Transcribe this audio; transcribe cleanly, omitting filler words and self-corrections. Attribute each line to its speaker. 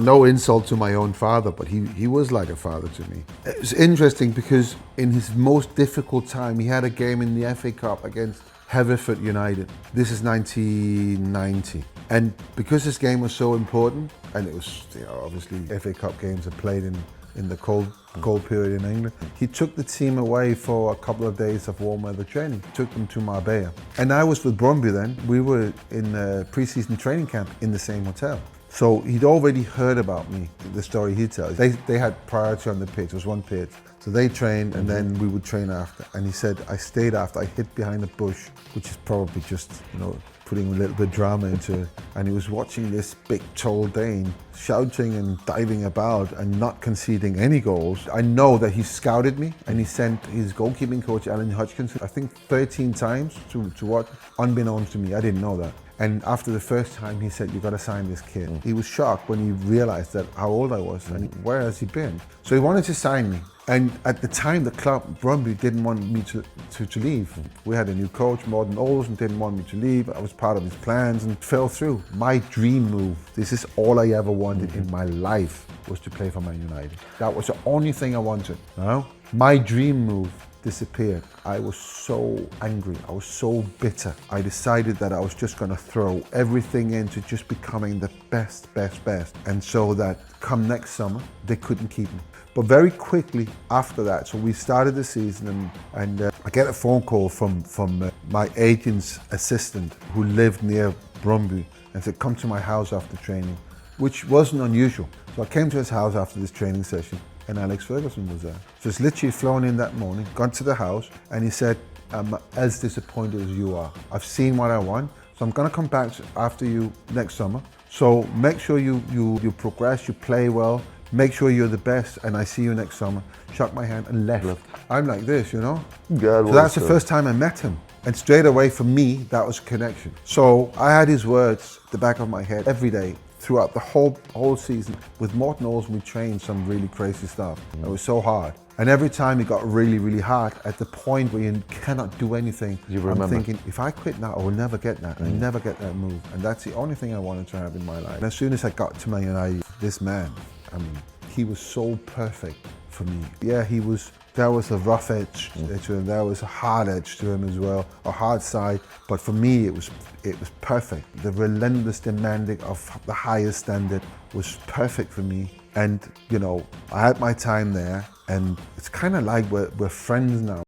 Speaker 1: No insult to my own father, but he was like a father to me. It's interesting because in his most difficult time, he had a game in the FA Cup against Hereford United. This is 1990. And because this game was so important, and it was, obviously FA Cup games are played in the cold period in England, he took the team away for a couple of days of warm weather training, took them to Marbella. And I was with Brøndby then. We were in a pre-season training camp in the same hotel. So he'd already heard about me, the story he tells. They had priority on the pitch, it was one pitch. So they trained and then we would train after. And he said, I stayed after, I hid behind a bush, which is probably just, putting a little bit of drama into it. And he was watching this big tall Dane shouting and diving about and not conceding any goals. I know that he scouted me and he sent his goalkeeping coach, Alan Hodgkinson, I think 13 times to watch, unbeknownst to me. I didn't know that. And after the first time, he said, you got to sign this kid. He was shocked when he realized that how old I was and where has he been. So he wanted to sign me. And at the time, the club, Brøndby, didn't want me to leave. We had a new coach, Morten Olsen, didn't want me to leave. I was part of his plans and fell through. My dream move, this is all I ever wanted in my life, was to play for Man United. That was the only thing I wanted. My dream move disappeared. I was so angry. I was so bitter. I decided that I was just going to throw everything into just becoming the best. And so that come next summer, they couldn't keep me. But very quickly after that, so we started the season and I get a phone call from my agent's assistant who lived near Brøndby and said, come to my house after training, which wasn't unusual. So I came to his house after this training session and Alex Ferguson was there. So it's literally flown in that morning, gone to the house, and he said, I'm as disappointed as you are. I've seen what I want, so I'm gonna come back after you next summer. So make sure you progress, you play well, make sure you're the best, and I see you next summer. Shook my hand and left. I'm like this, So that's the first time I met him. And straight away for me, that was a connection. So I had his words at the back of my head every day, throughout the whole season. With Morten Olsen, we trained some really crazy stuff. It was so hard. And every time it got really, really hard, at the point where you cannot do anything, I'm thinking, if I quit now, I will never get that. I never get that move. And that's the only thing I wanted to have in my life. And as soon as I got to Man United, this man, he was so perfect for me. Yeah, there was a rough edge to him, there was a hard edge to him as well, a hard side, but for me it was perfect. The relentless demanding of the highest standard was perfect for me. And I had my time there, and it's kind of like we're friends now.